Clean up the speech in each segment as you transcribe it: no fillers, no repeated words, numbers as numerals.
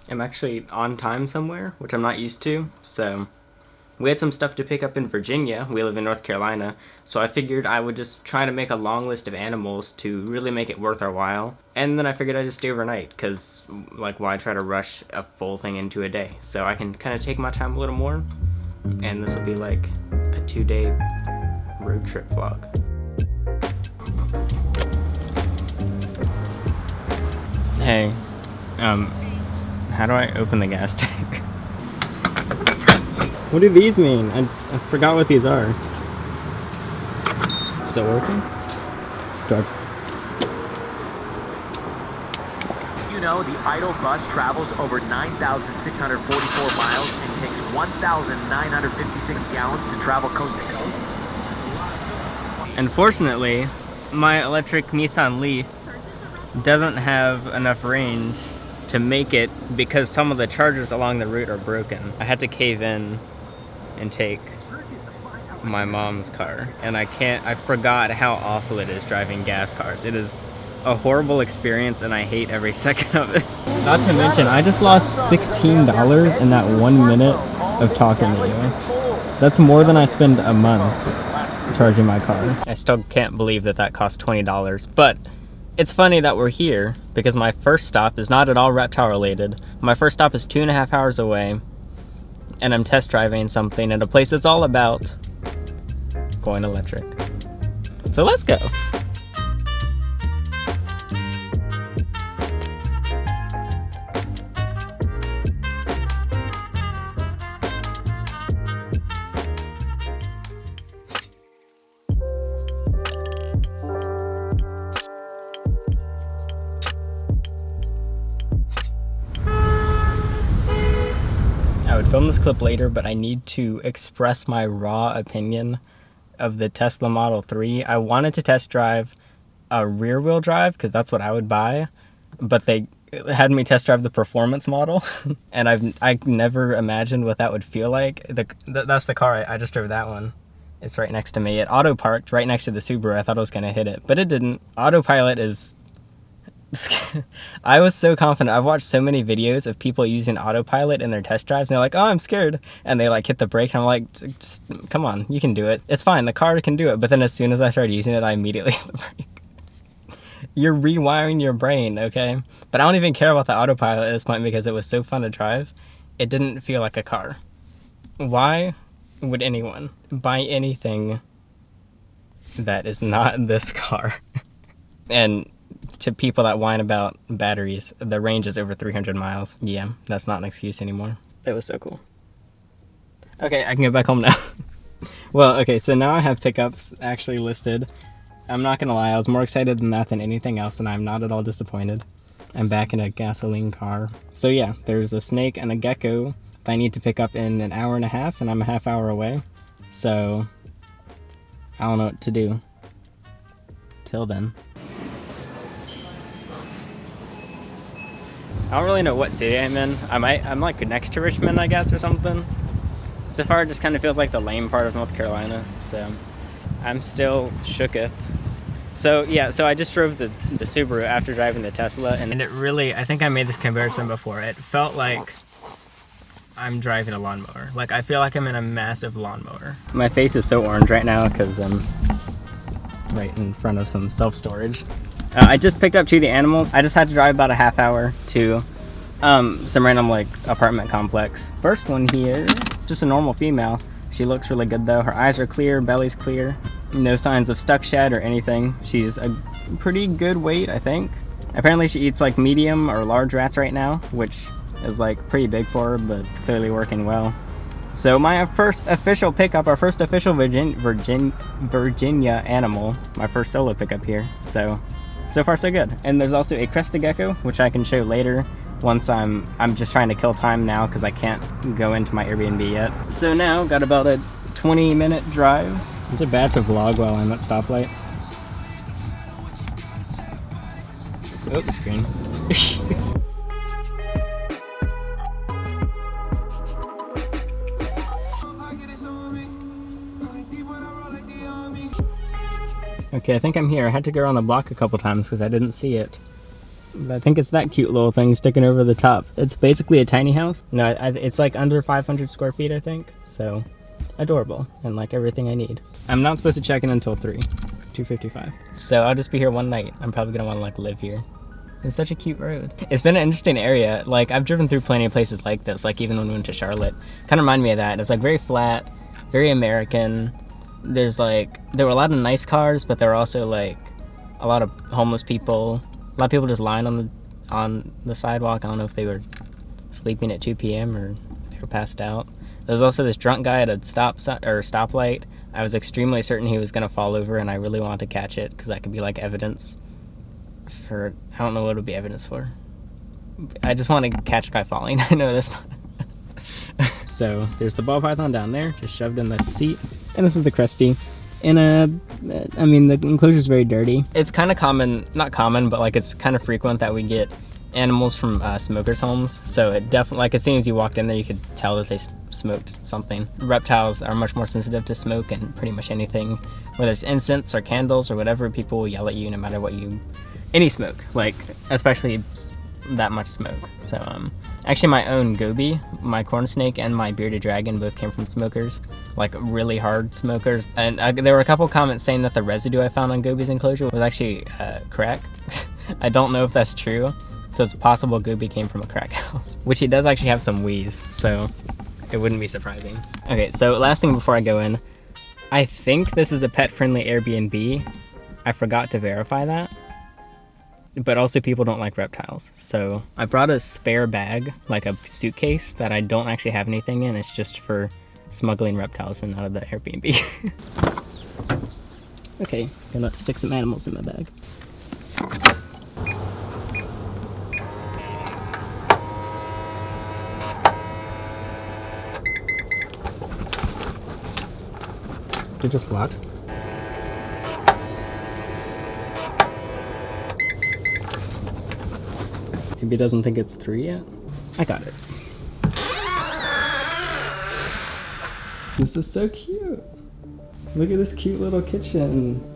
am actually on time somewhere, which I'm not used to, so we had some stuff to pick up in Virginia. We live in North Carolina, so I figured I would just try to make a long list of animals to really make it worth our while. And then I figured I'd just stay overnight, because, like, why try to rush a full thing into a day? So I can kind of take my time a little more, and this will be like a 2-day road trip vlog. Hey, how do I open the gas tank? What do these mean? I forgot what these are. Is it working? You know, the idle bus travels over 9,644 miles and takes 1,956 gallons to travel coast to coast. Unfortunately, my electric Nissan Leaf doesn't have enough range to make it because some of the chargers along the route are broken. I had to cave in and take my mom's car, and I forgot how awful it is driving gas cars. It is a horrible experience, and I hate every second of it. Not to mention, I just lost $16 in that 1 minute of talking to you. That's more than I spend a month charging my car. I still can't believe that cost $20, but it's funny that we're here because my first stop is not at all reptile related. My first stop is 2.5 hours away, and I'm test driving something at a place that's all about going electric. So let's go. I would film this clip later, but I need to express my raw opinion of the Tesla Model 3. I wanted to test drive a rear wheel drive because that's what I would buy, but they had me test drive the performance model and I never imagined what that would feel like. That's the car, I just drove that one. It's right next to me. It auto parked right next to the Subaru. I thought I was gonna hit it, but it didn't. Autopilot is I was so confident. I've watched so many videos of people using autopilot in their test drives and they're like, oh, I'm scared, and they like hit the brake and I'm like, come on, you can do it, it's fine, the car can do it. But then as soon as I started using it, I immediately hit the brake. You're rewiring your brain, okay? But I don't even care about the autopilot at this point because it was so fun to drive. It didn't feel like a car. Why would anyone buy anything that is not this car? And to people that whine about batteries, the range is over 300 miles. Yeah, that's not an excuse anymore. That was so cool. Okay, I can go back home now. Well, okay, so now I have pickups actually listed. I'm not gonna lie, I was more excited than that than anything else, and I'm not at all disappointed. I'm back in a gasoline car. So yeah, there's a snake and a gecko that I need to pick up in an hour and a half, and I'm a half hour away. So I don't know what to do till then. I don't really know what city I'm in. I'm like next to Richmond, I guess, or something. So far, it just kind of feels like the lame part of North Carolina. So I'm still shooketh. So yeah, so I just drove the Subaru after driving the Tesla, and it really, I think I made this comparison before. It felt like I'm driving a lawnmower. Like I feel like I'm in a massive lawnmower. My face is so orange right now because I'm right in front of some self-storage. I just picked up 2 of the animals. I just had to drive about a half hour to some random like apartment complex. First one here, just a normal female. She looks really good though. Her eyes are clear, belly's clear. No signs of stuck shed or anything. She's a pretty good weight, I think. Apparently she eats like medium or large rats right now, which is like pretty big for her, but it's clearly working well. So my first official pickup, our first official Virginia animal, my first solo pickup here. So far so good. And there's also a Crested Gecko, which I can show later once I'm just trying to kill time now because I can't go into my Airbnb yet. So now, got about a 20-minute drive. Is it bad to vlog while I'm at stoplights? Oh, the screen. Okay, I think I'm here. I had to go around the block a couple times because I didn't see it. I think it's that cute little thing sticking over the top. It's basically a tiny house. No, it's like under 500 square feet, I think. So adorable and like everything I need. I'm not supposed to check in until 2:55. So I'll just be here one night. I'm probably gonna want to like live here. It's such a cute road. It's been an interesting area. Like I've driven through plenty of places like this. Like even when we went to Charlotte, kind of remind me of that. It's like very flat, very American. There were a lot of nice cars, but there were also like a lot of homeless people. A lot of people just lying on the sidewalk. I don't know if they were sleeping at 2 p.m. or they were passed out. There was also this drunk guy at a stoplight. I was extremely certain he was gonna fall over, and I really wanted to catch it because that could be like evidence for, I don't know what it would be evidence for. I just want to catch a guy falling. I know this. So there's the ball python down there, just shoved in the seat, and this is the Cresty. And I mean, the enclosure is very dirty. It's kind of common, not common, but like it's kind of frequent that we get animals from smokers' homes. So it definitely, like as soon as you walked in there, you could tell that they smoked something. Reptiles are much more sensitive to smoke and pretty much anything, whether it's incense or candles or whatever. People will yell at you no matter what any smoke, like especially that much smoke. So actually my own goby, my corn snake, and my bearded dragon both came from smokers, like really hard smokers. And there were a couple comments saying that the residue I found on goby's enclosure was actually crack. I don't know if that's true, so it's possible goby came from a crack house, which he does actually have some wheeze, so it wouldn't be surprising. Okay, so last thing before I go in, I think this is a pet-friendly Airbnb. I forgot to verify that. But also people don't like reptiles. So I brought a spare bag, like a suitcase that I don't actually have anything in. It's just for smuggling reptiles in out of the Airbnb. Okay, gonna stick some animals in my bag. They're just locked. Maybe it doesn't think it's 3 yet. I got it. This is so cute. Look at this cute little kitchen.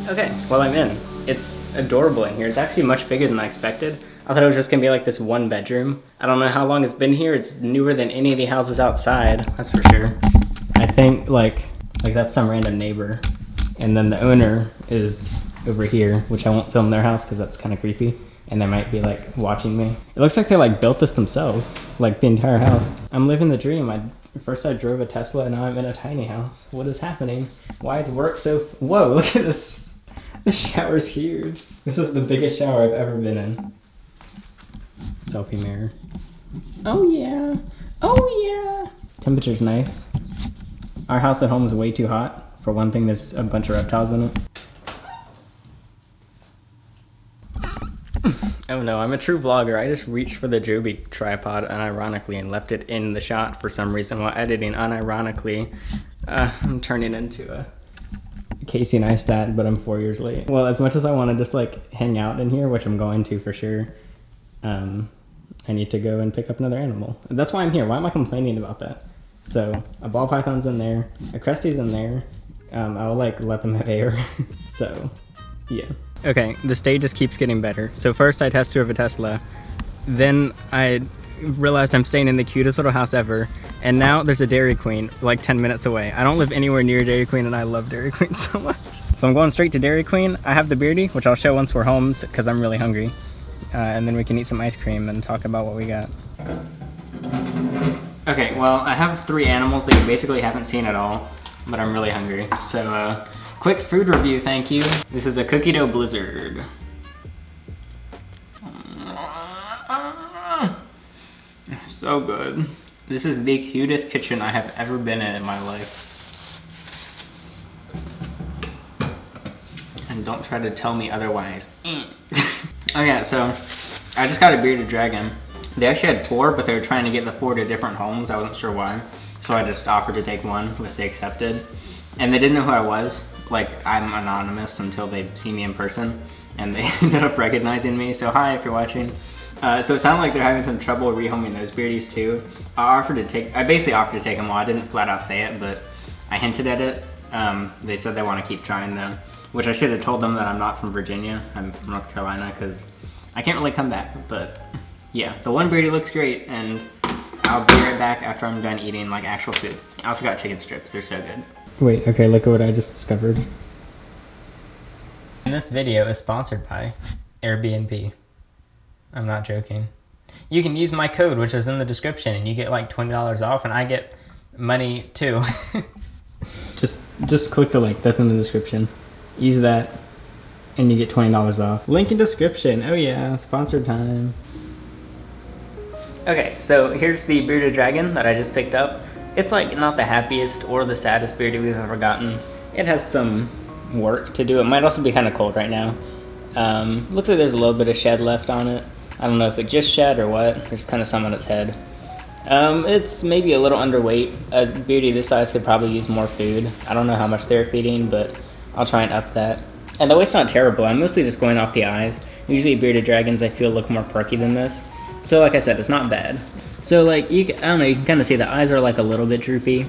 Okay, well I'm in. It's adorable in here. It's actually much bigger than I expected. I thought it was just gonna be like this one bedroom. I don't know how long it's been here. It's newer than any of the houses outside, that's for sure. I think like that's some random neighbor. And then the owner is over here, which I won't film their house because that's kind of creepy. And they might be like watching me. It looks like they like built this themselves, like the entire house. I'm living the dream. First I drove a Tesla and now I'm in a tiny house. What is happening? Why is work so, whoa, look at this. The shower's huge. This is the biggest shower I've ever been in. Selfie mirror. Oh yeah. Oh yeah. Temperature's nice. Our house at home is way too hot. For one thing, there's a bunch of reptiles in it. Oh no, I'm a true vlogger. I just reached for the Joby tripod unironically and left it in the shot for some reason while editing unironically. I'm turning into a Casey Neistat, but I'm 4 years late. Well, as much as I want to just like hang out in here, which I'm going to for sure, I need to go and pick up another animal. That's why I'm here. Why am I complaining about that? So a ball python's in there, a Cresty's in there. I'll like let them have air. So yeah. Okay, the stage just keeps getting better. So first I test drove a Tesla, then I realized I'm staying in the cutest little house ever, and now there's a Dairy Queen like 10 minutes away. I don't live anywhere near Dairy Queen and I love Dairy Queen so much. So I'm going straight to Dairy Queen. I have the Beardy, which I'll show once we're home because I'm really hungry. And then we can eat some ice cream and talk about what we got. Okay, well I have 3 animals that you basically haven't seen at all, but I'm really hungry. So quick food review, thank you. This is a cookie dough blizzard. So good. This is the cutest kitchen I have ever been in my life. And don't try to tell me otherwise. Okay, so I just got a bearded dragon. They actually had 4, but they were trying to get the 4 to different homes. I wasn't sure why. So I just offered to take one, which they accepted. And they didn't know who I was. Like, I'm anonymous until they see me in person. And they ended up recognizing me. So hi, if you're watching. So it sounded like they're having some trouble rehoming those beardies too. I basically offered to take them all. I didn't flat out say it, but I hinted at it. They said they want to keep trying them, which I should have told them that I'm not from Virginia. I'm from North Carolina because I can't really come back. But yeah, the one beardie looks great, and I'll be right back after I'm done eating like actual food. I also got chicken strips. They're so good. Wait, okay, look at what I just discovered. And this video is sponsored by Airbnb. I'm not joking. You can use my code, which is in the description, and you get like $20 off, and I get money too. just click the link that's in the description. Use that, and you get $20 off. Link in description. Oh yeah, sponsored time. Okay, so here's the bearded dragon that I just picked up. It's like not the happiest or the saddest beardie we've ever gotten. It has some work to do. It might also be kind of cold right now. Looks like there's a little bit of shed left on it. I don't know if it just shed or what. There's kind of some on its head. It's maybe a little underweight. A beardie this size could probably use more food. I don't know how much they're feeding, but I'll try and up that. And the weight's not terrible. I'm mostly just going off the eyes. Usually bearded dragons I feel look more perky than this. So like I said, it's not bad. So like, I don't know, you can kind of see the eyes are like a little bit droopy,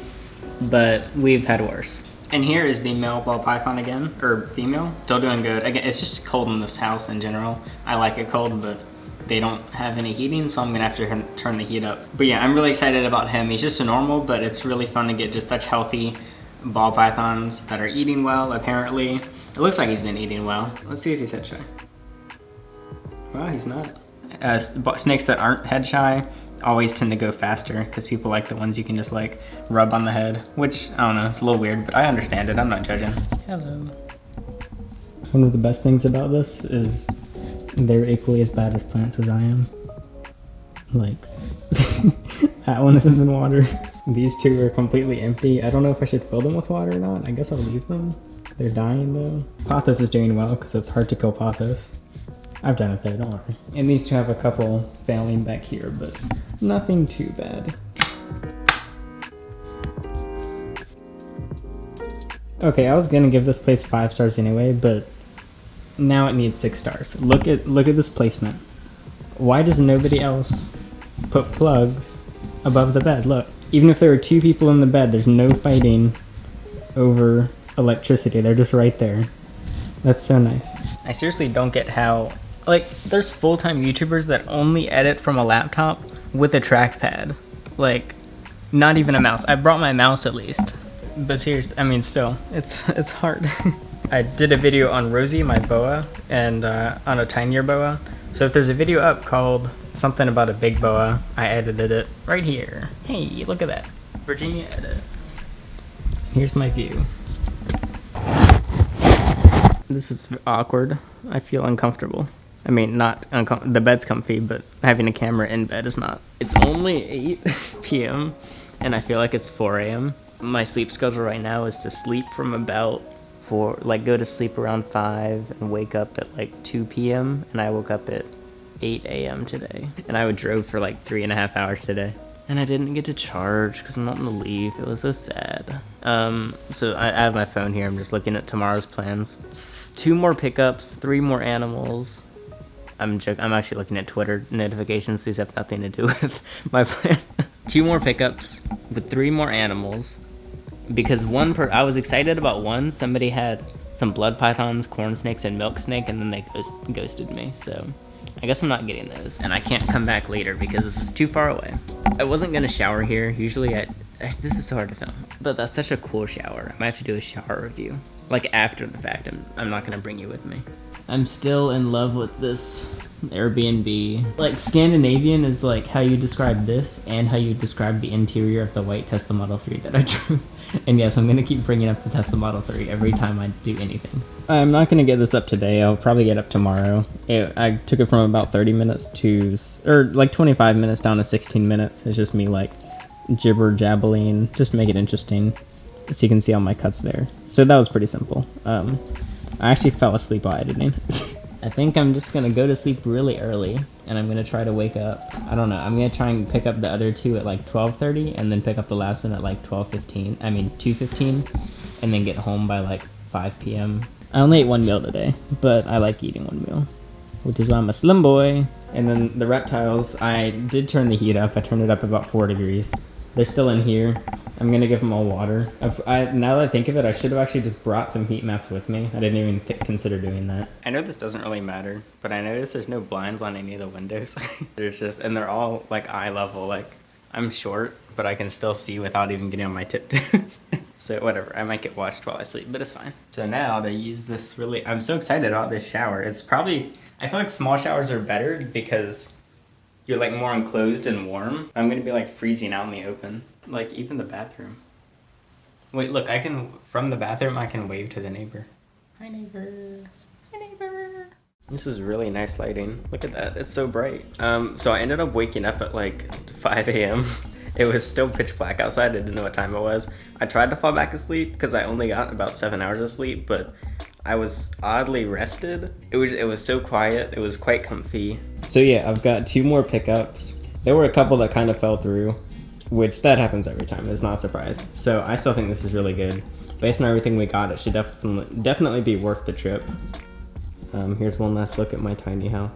but we've had worse. And here is the male ball python again, or female. Still doing good. Again, it's just cold in this house in general. I like it cold, but they don't have any heating, so I'm gonna have to turn the heat up. But yeah, I'm really excited about him. He's just a normal, but it's really fun to get just such healthy ball pythons that are eating well, apparently. It looks like he's been eating well. Let's see if he's head shy. Well, he's not. Snakes that aren't head shy always tend to go faster because people like the ones you can just like rub on the head, which I don't know, it's a little weird, but I understand it. I'm not judging. Hello. One of the best things about this is they're equally as bad as plants as I am. Like, that one hasn't been watered. These two are completely empty. I don't know if I should fill them with water or not. I guess I'll leave them. They're dying though. Pothos is doing well because it's hard to kill pothos. I've done it though, don't worry. And these two have a couple failing back here, but nothing too bad. Okay, I was gonna give this place 5 stars anyway, but now it needs 6 stars. Look at this placement. Why does nobody else put plugs above the bed? Look, even if there are 2 people in the bed, there's no fighting over electricity. They're just right there. That's so nice. I seriously don't get how, like, there's full-time YouTubers that only edit from a laptop with a trackpad. Like, not even a mouse. I brought my mouse at least. But seriously, I mean, still, it's hard. I did a video on Rosie, my boa, and on a tinier boa. So if there's a video up called something about a big boa, I edited it right here. Hey, look at that. Virginia edit. Here's my view. This is awkward. I feel uncomfortable. I mean, not the bed's comfy, but having a camera in bed is not. It's only 8 p.m. and I feel like it's 4 a.m. My sleep schedule right now is to sleep from about go to sleep around 5 and wake up at like 2 p.m. and I woke up at 8 a.m. today. And I drove for like 3.5 hours today. And I didn't get to charge because I'm not gonna leave. It was so sad. So I have my phone here. I'm just looking at tomorrow's plans. 2 more pickups, 3 more animals. I'm actually looking at Twitter notifications. These have nothing to do with my plan. 2 more pickups with 3 more animals. Because I was excited about one. Somebody had some blood pythons, corn snakes, and milk snake, and then they ghosted me. So I guess I'm not getting those, and I can't come back later because this is too far away. I wasn't gonna shower here. Usually this is so hard to film, but that's such a cool shower. I might have to do a shower review, like after the fact. I'm not gonna bring you with me. I'm still in love with this Airbnb. Like, Scandinavian is like how you describe this and how you describe the interior of the white Tesla Model 3 that I drove. And yes, I'm gonna keep bringing up the Tesla Model 3 every time I do anything. I'm not gonna get this up today. I'll probably get up tomorrow. I took it from about 30 minutes or like 25 minutes down to 16 minutes. It's just me like jibber jabbling, just to make it interesting, so you can see all my cuts there. So that was pretty simple. I actually fell asleep while editing. I think I'm just gonna go to sleep really early, and I'm gonna try to wake up. I don't know. I'm gonna try and pick up the other two at like 12:30, and then pick up the last one at like 12:15. I mean 2:15, and then get home by like 5 p.m. I only ate one meal today, but I like eating one meal, which is why I'm a slim boy. And then the reptiles, I did turn the heat up. I turned it up about 4 degrees. They're still in here. I'm gonna give them all water. Now that I think of it, I should have actually just brought some heat mats with me. I didn't even consider doing that. I know this doesn't really matter, but I noticed there's no blinds on any of the windows. There's just, and they're all like eye level. Like, I'm short, but I can still see without even getting on my tiptoes. So whatever, I might get washed while I sleep, but it's fine. So now to use this I'm so excited about this shower. It's probably, I feel like small showers are better because you're like more enclosed and warm. I'm gonna be like freezing out in the open. Like even the bathroom. Wait, look, from the bathroom, I can wave to the neighbor. Hi neighbor, hi neighbor. This is really nice lighting. Look at that, it's so bright. So I ended up waking up at like 5 a.m. It was still pitch black outside, I didn't know what time it was. I tried to fall back asleep because I only got about 7 hours of sleep, but I was oddly rested. It was so quiet, it was quite comfy. So yeah, I've got 2 more pickups. There were a couple that kind of fell through, which that happens every time, it's not a surprise. So I still think this is really good. Based on everything we got, it should definitely be worth the trip. Here's one last look at my tiny house.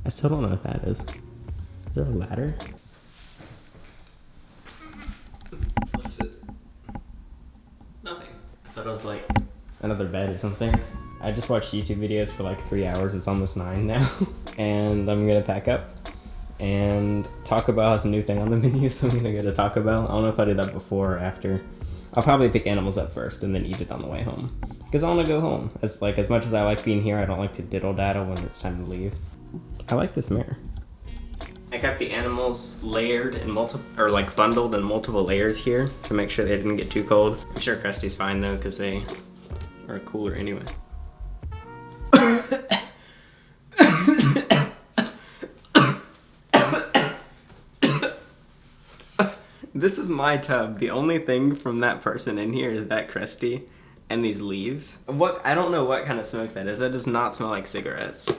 I still don't know what that is. Is there a ladder? What's it? Nothing. I thought it was like another bed or something. I just watched YouTube videos for like 3 hours. It's almost 9 now. And I'm gonna pack up. And Taco Bell has a new thing on the menu, so I'm gonna go to Taco Bell. I don't know if I did that before or after. I'll probably pick animals up first and then eat it on the way home. Because I wanna go home. As much as I like being here, I don't like to diddle-daddle when it's time to leave. I like this mirror. I kept the animals layered in bundled in multiple layers here to make sure they didn't get too cold. I'm sure Krusty's fine though, because they are cooler anyway. This is my tub. The only thing from that person in here is that Krusty and these leaves. I don't know what kind of smoke that is. That does not smell like cigarettes.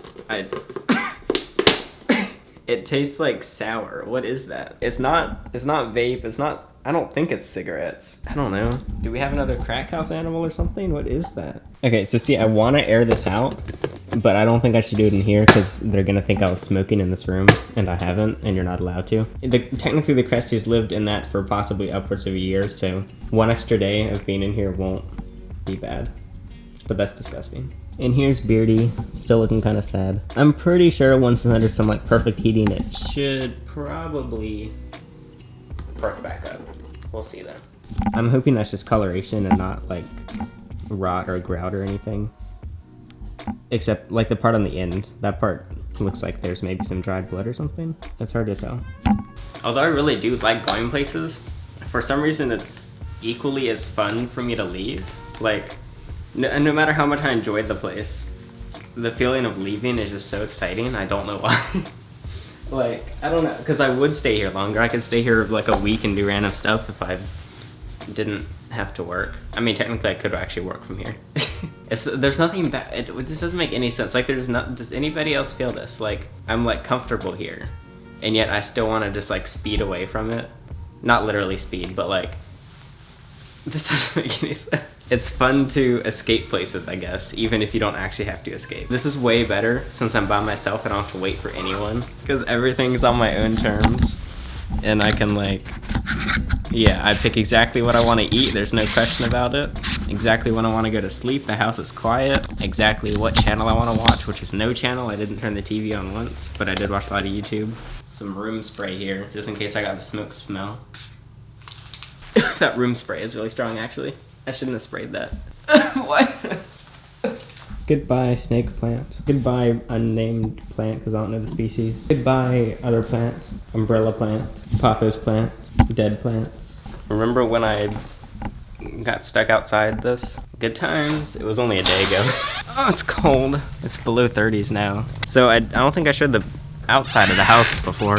It tastes like sour. What is that? It's not vape. I don't think it's cigarettes. I don't know. Do we have another crack house animal or something? What is that? Okay, so see, I want to air this out, but I don't think I should do it in here because they're going to think I was smoking in this room, and I haven't, and you're not allowed to. Technically, the Crusties lived in that for possibly upwards of a year, so 1 extra day of being in here won't be bad. But that's disgusting. And here's Beardy, still looking kind of sad. I'm pretty sure once it's under some like perfect heating, it should probably perk back up. We'll see though. I'm hoping that's just coloration and not like rot or grout or anything. Except like the part on the end, that part looks like there's maybe some dried blood or something. It's hard to tell. Although I really do like going places, for some reason it's equally as fun for me to leave. Like, no matter how much I enjoyed the place, the feeling of leaving is just so exciting. I don't know why. Like, I don't know, because I would stay here longer. I could stay here like a week and do random stuff if I didn't have to work. I mean, technically I could actually work from here. There's nothing bad. This doesn't make any sense. Like, does anybody else feel this? Like, I'm like comfortable here, and yet I still want to just like speed away from it. Not literally speed, but like, this doesn't make any sense. It's fun to escape places, I guess, even if you don't actually have to escape. This is way better since I'm by myself and I don't have to wait for anyone, because everything's on my own terms, and I can like, yeah, I pick exactly what I want to eat. There's no question about it. Exactly when I want to go to sleep. The house is quiet. Exactly what channel I want to watch, which is no channel. I didn't turn the TV on once, but I did watch a lot of YouTube. Some room spray here, just in case I got the smoke smell. That room spray is really strong, actually. I shouldn't have sprayed that. What? Goodbye, snake plant. Goodbye, unnamed plant, because I don't know the species. Goodbye, other plant. Umbrella plant. Pothos plant. Dead plants. Remember when I got stuck outside this? Good times. It was only a day ago. Oh, it's cold. It's below 30s now. So I don't think I showed the outside of the house before.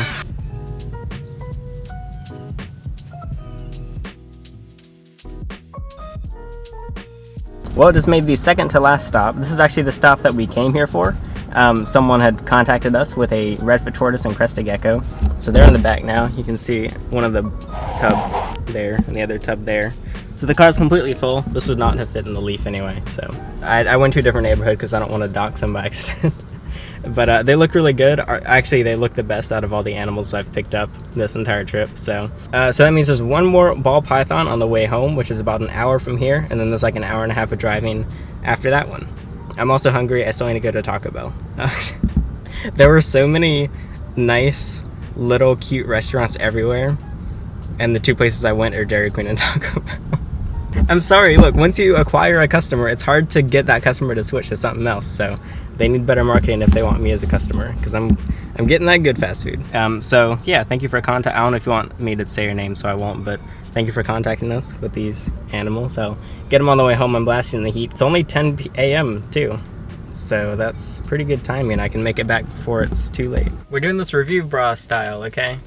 Well, it just made the second to last stop. This is actually the stop that we came here for. someone had contacted us with a redfoot tortoise and crested gecko. So they're in the back now. You can see one of the tubs there and the other tub there. So the car's completely full. This would not have fit in the Leaf anyway. So I went to a different neighborhood because I don't want to dock them by accident. But they look really good. Actually, they look the best out of all the animals I've picked up this entire trip. So that means there's one more ball python on the way home, which is about an hour from here. And then there's like an hour and a half of driving after that one. I'm also hungry. I still need to go to Taco Bell. There were so many nice little cute restaurants everywhere. And the two places I went are Dairy Queen and Taco Bell. I'm sorry, look, once you acquire a customer, it's hard to get that customer to switch to something else. So they need better marketing if they want me as a customer, because I'm getting that good fast food. So yeah, thank you for contact. I don't know if you want me to say your name, so I won't, but thank you for contacting us with these animals. I'll get them on the way home. I'm blasting the heat. It's only 10 a.m. too. So that's pretty good timing. I can make it back before it's too late. We're doing this review bra style, okay?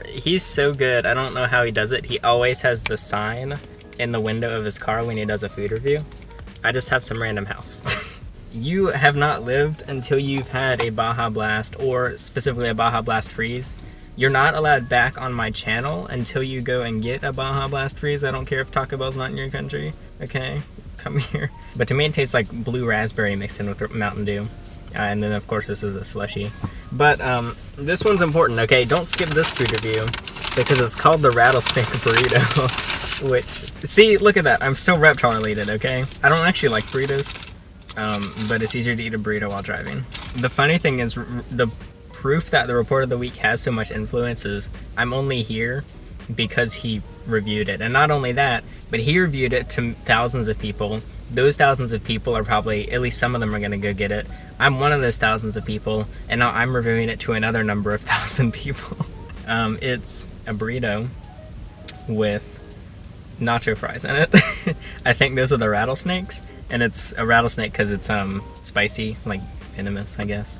He's so good. I don't know how he does it. He always has the sign in the window of his car when he does a food review. I just have some random house. You have not lived until you've had a Baja Blast, or specifically a Baja Blast Freeze. You're not allowed back on my channel until you go and get a Baja Blast Freeze. I don't care if Taco Bell's not in your country, okay? Come here. But to me it tastes like blue raspberry mixed in with Mountain Dew. And then of course this is a slushie. But this one's important, okay? Don't skip this food review because it's called the Rattlesnake Burrito. Which, see, look at that. I'm still reptile related, okay? I don't actually like burritos, but it's easier to eat a burrito while driving. The funny thing is, the proof that the report of the week has so much influence is I'm only here because he reviewed it. And not only that, but he reviewed it to thousands of people. Those thousands of people are probably, at least some of them are gonna go get it. I'm one of those thousands of people, and now I'm reviewing it to another number of thousand people. It's a burrito with nacho fries in it. I think those are the rattlesnakes, and it's a rattlesnake because it's spicy, like venomous, I guess.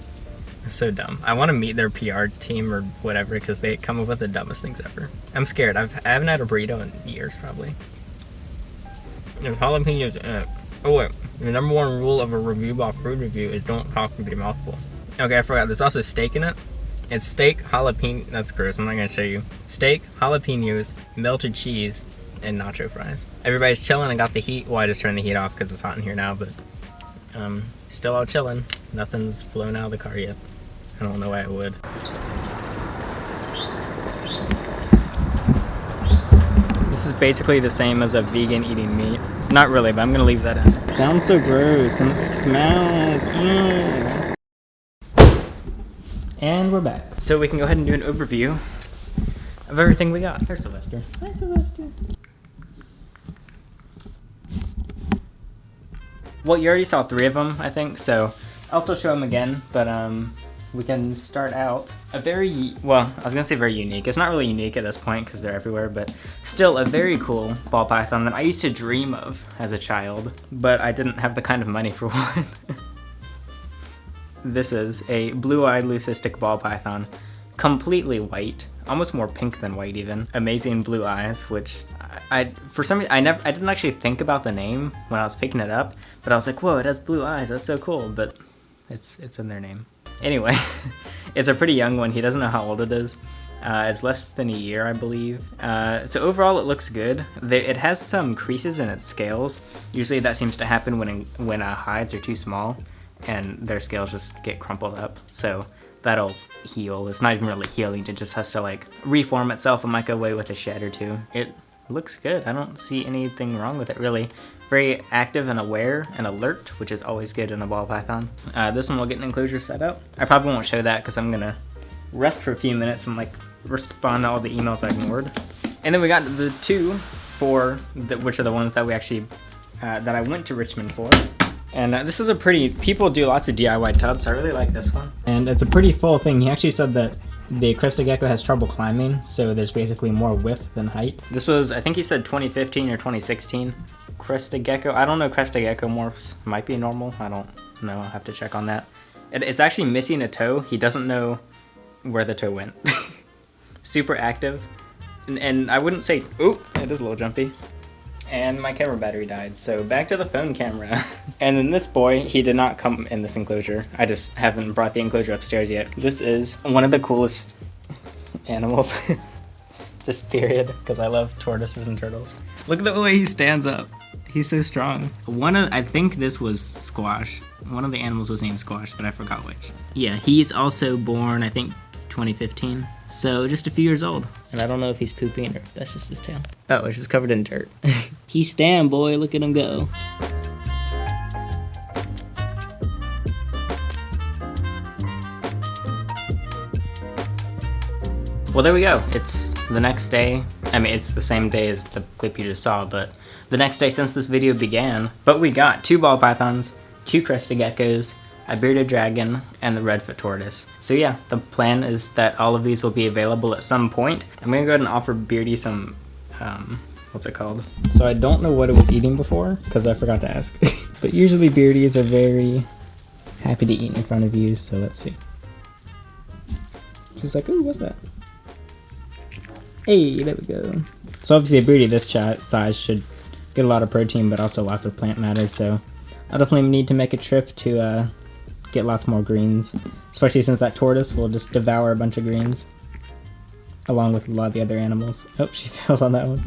It's so dumb. I want to meet their PR team or whatever because they come up with the dumbest things ever. I'm scared. I haven't had a burrito in years probably. There's jalapenos in it. Oh wait, the number one rule of a review about food review is don't talk with your mouth full. Okay, I forgot. There's also steak in it. It's steak, jalapeno. That's gross. I'm not gonna show you. Steak, jalapenos, melted cheese, and nacho fries. Everybody's chilling. I got the heat. Well, I just turned the heat off because it's hot in here now, but still all chilling. Nothing's flown out of the car yet. I don't know why it would. This is basically the same as a vegan eating meat. Not really, but I'm gonna leave that in. Sounds so gross and it smells. And we're back. So we can go ahead and do an overview of everything we got. There's Sylvester. Hi, Sylvester. Well, you already saw 3 of them, I think, so I'll still show them again, but we can start out a very, well, I was gonna say very unique. It's not really unique at this point because they're everywhere, but still a very cool ball python that I used to dream of as a child, but I didn't have the kind of money for one. This is a blue-eyed leucistic ball python, completely white, almost more pink than white even. Amazing blue eyes, which for some reason, I didn't actually think about the name when I was picking it up, but I was like, whoa, it has blue eyes, that's so cool, but it's in their name. Anyway, it's a pretty young one. He doesn't know how old it is. It's less than a year, I believe. So overall, it looks good. It has some creases in its scales. Usually that seems to happen when hides are too small and their scales just get crumpled up. So that'll heal. It's not even really healing. It just has to like reform itself and might go away with a shed or two. It looks good. I don't see anything wrong with it really. Very active and aware and alert, which is always good in a ball python. This one will get an enclosure set up. I probably won't show that because I'm gonna rest for a few minutes and like respond to all the emails I ignored. And then we got the 2 which are the ones that we actually, that I went to Richmond for. And this is a pretty, people do lots of DIY tubs. I really like this one. And it's a pretty full thing. He actually said that the Crested Gecko has trouble climbing, so there's basically more width than height. This was, I think he said 2015 or 2016. Crested Gecko. I don't know Crested Gecko morphs. Might be normal. I don't know. I'll have to check on that. It's actually missing a toe. He doesn't know where the toe went. Super active. And I wouldn't say, oh, it is a little jumpy. And my camera battery died, so back to the phone camera. And then this boy, he did not come in this enclosure. I just haven't brought the enclosure upstairs yet. This is one of the coolest animals. Just period, because I love tortoises and turtles. Look at the way he stands up. He's so strong. I think this was Squash. One of the animals was named Squash, but I forgot which. Yeah, he's also born, I think, 2015. So just a few years old. And I don't know if he's pooping or if that's just his tail. Oh, it's just covered in dirt. He's stand, boy. Look at him go. Well, there we go. It's the next day. I mean, it's the same day as the clip you just saw, but the next day since this video began. But we got 2 ball pythons, 2 crested geckos, a bearded dragon, and the redfoot tortoise. So yeah, the plan is that all of these will be available at some point. I'm gonna go ahead and offer Beardy some, what's it called? So I don't know what it was eating before, because I forgot to ask. But usually Beardies are very happy to eat in front of you, so let's see. She's like, ooh, what's that? Hey, there we go. So obviously a Beardy this size should get a lot of protein, but also lots of plant matter, so I'll definitely need to make a trip to get lots more greens, especially since that tortoise will just devour a bunch of greens, along with a lot of the other animals. Oh, she failed on that one.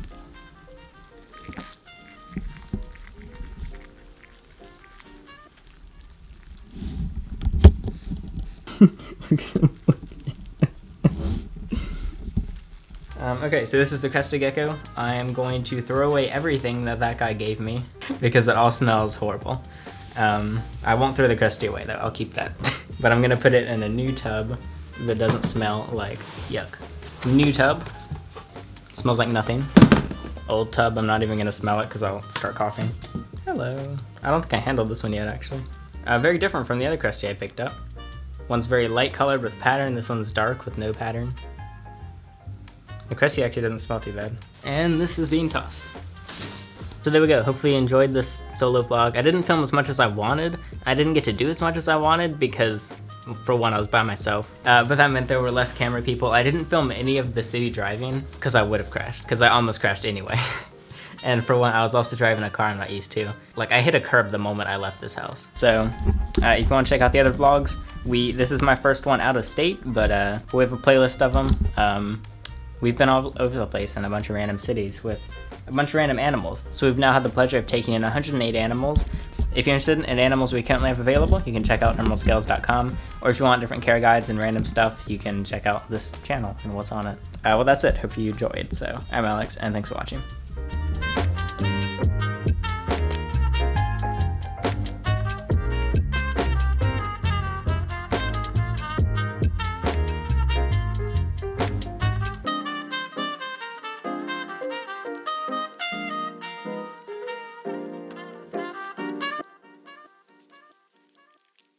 Okay, so this is the Crested Gecko. I am going to throw away everything that guy gave me because it all smells horrible. I won't throw the Crusty away though, I'll keep that. But I'm gonna put it in a new tub that doesn't smell like yuck. New tub, smells like nothing. Old tub, I'm not even gonna smell it because I'll start coughing. Hello. I don't think I handled this one yet actually. Very different from the other Crusty I picked up. One's very light colored with pattern, this one's dark with no pattern. The Crusty actually doesn't smell too bad. And this is being tossed. So there we go, hopefully you enjoyed this solo vlog. I didn't film as much as I wanted. I didn't get to do as much as I wanted because, for one, I was by myself. But that meant there were less camera people. I didn't film any of the city driving because I would have crashed, because I almost crashed anyway. And for one, I was also driving a car I'm not used to. Like, I hit a curb the moment I left this house. So, if you want to check out the other vlogs, this is my first one out of state, but we have a playlist of them. We've been all over the place in a bunch of random cities with a bunch of random animals. So we've now had the pleasure of taking in 108 animals. If you're interested in animals we currently have available, you can check out emeraldscales.com. Or if you want different care guides and random stuff, you can check out this channel and what's on it. Well, that's it. Hope you enjoyed. So I'm Alex, and thanks for watching.